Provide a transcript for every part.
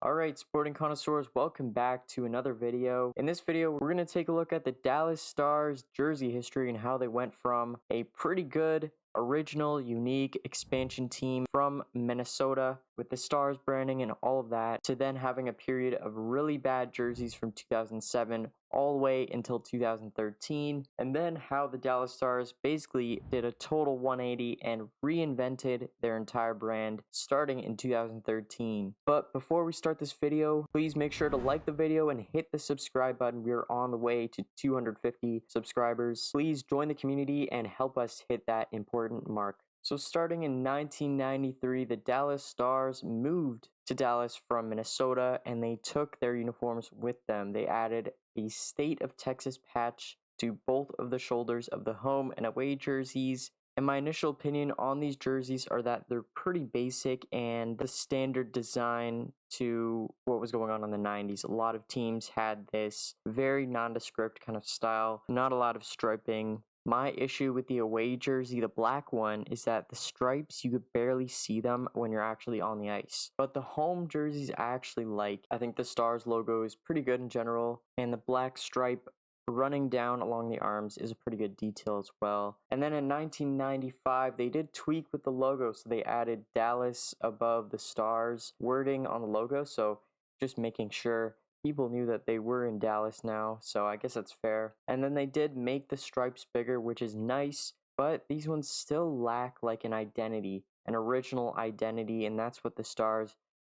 Alright, sporting connoisseurs, welcome back to another video. In this video, we're going to take a look at the Dallas Stars jersey history and how they went from a pretty good, original, unique expansion team from Minnesota with the Stars branding and all of that, to then having a period of really bad jerseys from 2007 all the way until 2013, and then how the Dallas Stars basically did a total 180 and reinvented their entire brand starting in 2013. But before we start this video, please make sure to like the video and hit the subscribe button. We're on the way to 250 subscribers. Please join the community and help us hit that important mark. So starting in 1993, the Dallas Stars moved to Dallas from Minnesota, and they took their uniforms with them. They added a State of Texas patch to both of the shoulders of the home and away jerseys. And my initial opinion on these jerseys are that they're pretty basic and the standard design to what was going on in the 90s. A lot of teams had this very nondescript kind of style, not a lot of striping. My issue with the away jersey, the black one, is that the stripes, you could barely see them when you're actually on the ice. But the home jerseys I actually like. I think the Stars logo is pretty good in general, and the black stripe running down along the arms is a pretty good detail as well. And then in 1995, they did tweak with the logo, so they added Dallas above the Stars wording on the logo, so just making sure people knew that they were in Dallas now, so I guess that's fair. And then they did make the stripes bigger, which is nice, but these ones still lack like an identity, an original identity, and that's what the Stars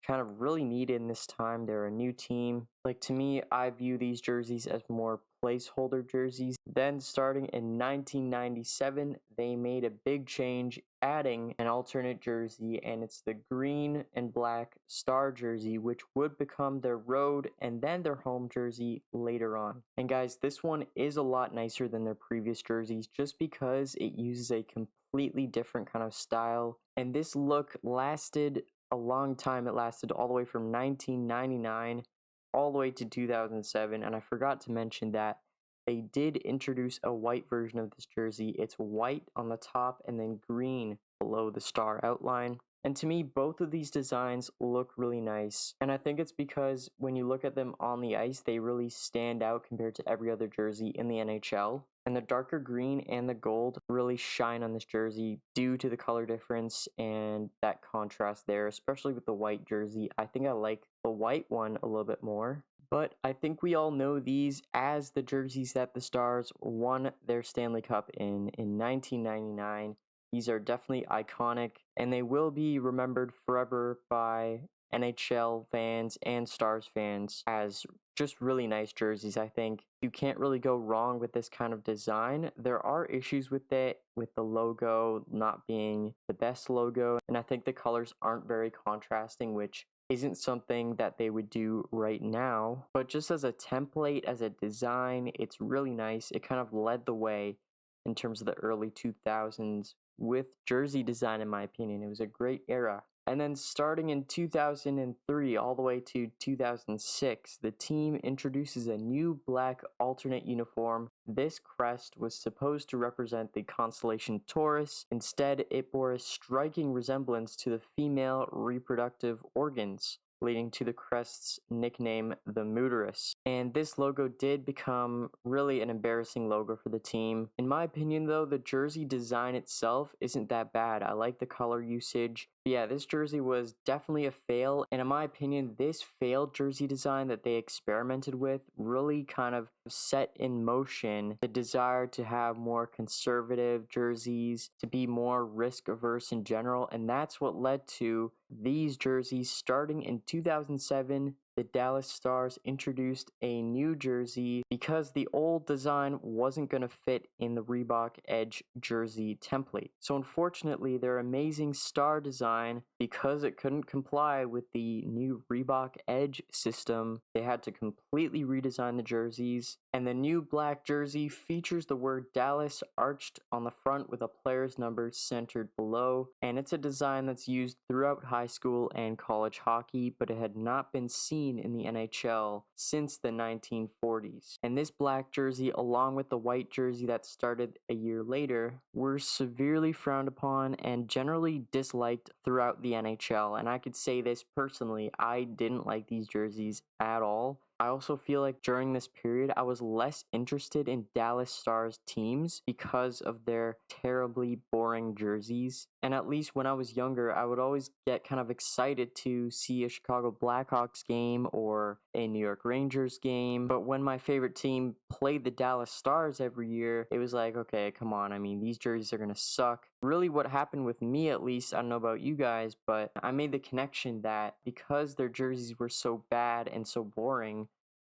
kind of really needed in this time. They're a new team. Like, to me, I view these jerseys as more placeholder jerseys. Then starting in 1997, they made a big change, adding an alternate jersey, and it's the green and black Star jersey, which would become their road and then their home jersey later on. And guys, this one is a lot nicer than their previous jerseys just because it uses a completely different kind of style, and this look lasted a long time. It lasted all the way from 1999 all the way to 2007, and I forgot to mention that they did introduce a white version of this jersey. It's white on the top and then green below the star outline. And to me, both of these designs look really nice, and I think it's because when you look at them on the ice, they really stand out compared to every other jersey in the NHL. And the darker green and the gold really shine on this jersey due to the color difference and that contrast there, especially with the white jersey. I think I like the white one a little bit more. But I think we all know these as the jerseys that the Stars won their Stanley Cup in 1999. These are definitely iconic, and they will be remembered forever by NHL fans and Stars fans as just really nice jerseys. I think you can't really go wrong with this kind of design. There are issues with it, with the logo not being the best logo, and I think the colors aren't very contrasting, which isn't something that they would do right now. But just as a template, as a design, it's really nice. It kind of led the way in terms of the early 2000s with jersey design, in my opinion. It was a great era. And then starting in 2003 all the way to 2006, the team introduces a new black alternate uniform. This crest was supposed to represent the constellation Taurus. Instead, it bore a striking resemblance to the female reproductive organs, leading to the crest's nickname, the Muterus. And this logo did become really an embarrassing logo for the team. In my opinion, though, the jersey design itself isn't that bad. I like the color usage. Yeah, this jersey was definitely a fail, and in my opinion, this failed jersey design that they experimented with really kind of set in motion the desire to have more conservative jerseys, to be more risk averse in general, and that's what led to these jerseys. Starting in 2007, the Dallas Stars introduced a new jersey because the old design wasn't going to fit in the Reebok Edge jersey template. So unfortunately, their amazing Star design, because it couldn't comply with the new Reebok Edge system, they had to completely redesign the jerseys. And the new black jersey features the word Dallas arched on the front with a player's number centered below. And it's a design that's used throughout high school and college hockey, but it had not been seen seen in the NHL since the 1940s. And this black jersey, along with the white jersey that started a year later, were severely frowned upon and generally disliked throughout the NHL. And I could say this personally, I didn't like these jerseys at all. I also feel like during this period, I was less interested in Dallas Stars teams because of their terribly boring jerseys. And at least when I was younger, I would always get kind of excited to see a Chicago Blackhawks game or a New York Rangers game. But when my favorite team played the Dallas Stars every year, it was like, okay, come on. I mean, these jerseys are going to suck. Really, what happened with me, at least, I don't know about you guys, but I made the connection that because their jerseys were so bad and so boring,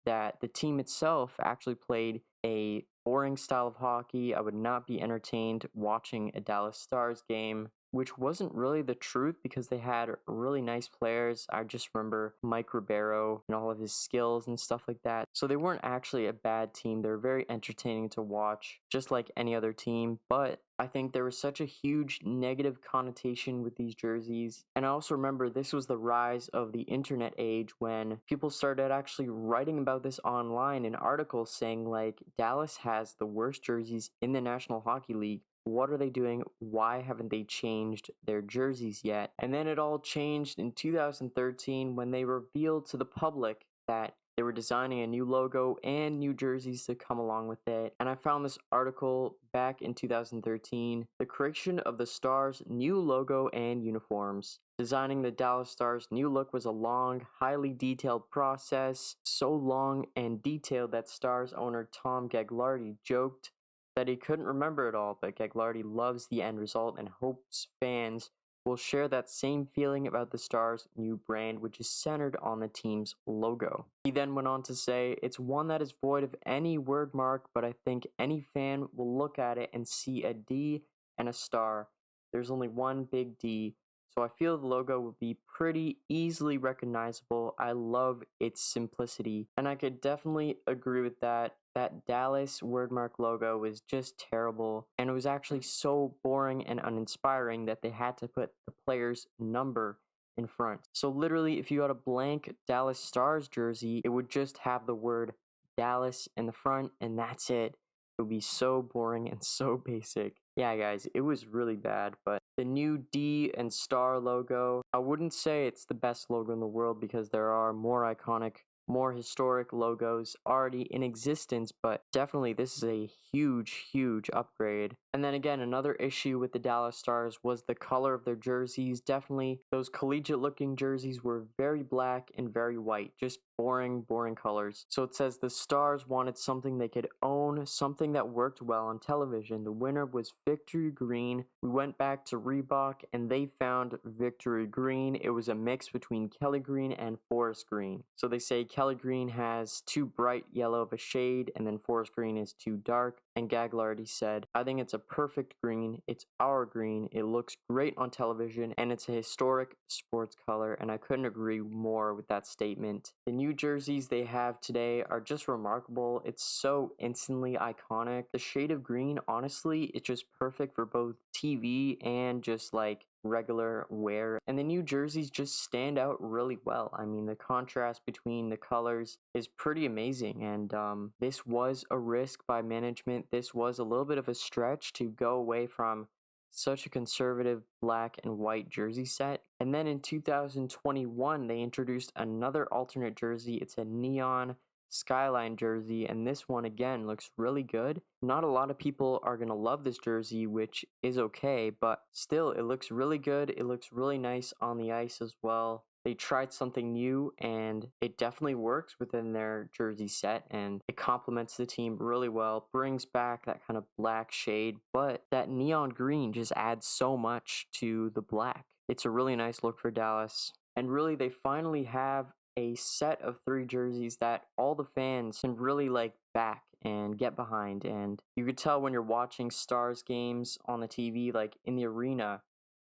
that the team itself actually played a boring style of hockey. I would not be entertained watching a Dallas Stars game, which wasn't really the truth because they had really nice players. I just remember Mike Ribeiro and all of his skills and stuff like that. So they weren't actually a bad team. They were very entertaining to watch, just like any other team. But I think there was such a huge negative connotation with these jerseys. And I also remember this was the rise of the internet age when people started actually writing about this online in articles saying like, Dallas has the worst jerseys in the National Hockey League. What are they doing? Why haven't they changed their jerseys yet? And then it all changed in 2013 when they revealed to the public that they were designing a new logo and new jerseys to come along with it. And I found this article back in 2013, the creation of the Stars' new logo and uniforms. Designing the Dallas Stars' new look was a long, highly detailed process, so long and detailed that Stars owner Tom Gagliardi joked that he couldn't remember it all, but Gagliardi loves the end result and hopes fans will share that same feeling about the Stars' new brand, which is centered on the team's logo. He then went on to say, it's one that is void of any word mark, but I think any fan will look at it and see a D and a star. There's only one big D, so I feel the logo will be pretty easily recognizable. I love its simplicity, and I could definitely agree with that. That Dallas wordmark logo was just terrible, and it was actually so boring and uninspiring that they had to put the player's number in front. So literally, if you got a blank Dallas Stars jersey, it would just have the word Dallas in the front, and that's it. It would be so boring and so basic. Yeah, guys, it was really bad, but the new D and star logo, I wouldn't say it's the best logo in the world because there are more iconic, more historic logos already in existence, but definitely this is a huge upgrade. And then again, another issue with the Dallas Stars was the color of their jerseys. Definitely those collegiate looking jerseys were very black and very white, just boring colors. So it says the Stars wanted something they could own, something that worked well on television. The winner was Victory Green. We went back to Reebok and they found Victory Green. It was a mix between Kelly Green and Forest Green. So they say Kelly Green has too bright yellow of a shade and then Forest Green is too dark. And Gagliardi said, I think it's a perfect green. It's our green. It looks great on television and it's a historic sports color, and I couldn't agree more with that statement. The new jerseys they have today are just remarkable. It's so instantly iconic. The shade of green, honestly, it's just perfect for both TV and just like regular wear, and the new jerseys just stand out really well. I mean, the contrast between the colors is pretty amazing, and this was a risk by management. This was a little bit of a stretch to go away from such a conservative black and white jersey set. And then in 2021 they introduced another alternate jersey. It's a neon skyline jersey, and this one again looks really good. Not a lot of people are gonna love this jersey, which is okay, but still it looks really good. It looks really nice on the ice as well. They tried something new and it definitely works within their jersey set, and it complements the team really well, brings back that kind of black shade, but that neon green just adds so much to the black. It's a really nice look for Dallas, and really they finally have a set of 3 jerseys that all the fans can really like back and get behind. And you could tell when you're watching Stars games on the TV, like in the arena,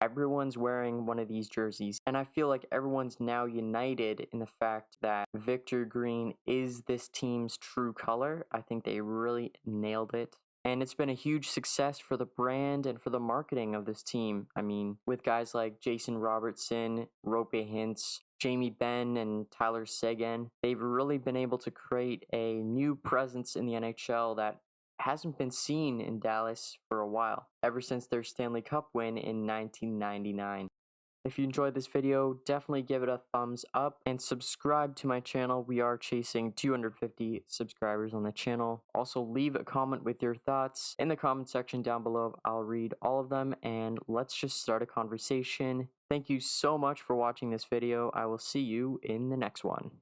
everyone's wearing one of these jerseys. And I feel like everyone's now united in the fact that Victor Green is this team's true color. I think they really nailed it. And it's been a huge success for the brand and for the marketing of this team. I mean, with guys like Jason Robertson, Rope Hintz, Jamie Benn and Tyler Seguin, they've really been able to create a new presence in the NHL that hasn't been seen in Dallas for a while, ever since their Stanley Cup win in 1999. If you enjoyed this video, definitely give it a thumbs up and subscribe to my channel. We are chasing 250 subscribers on the channel. Also, leave a comment with your thoughts in the comment section down below. I'll read all of them, and let's just start a conversation. Thank you so much for watching this video. I will see you in the next one.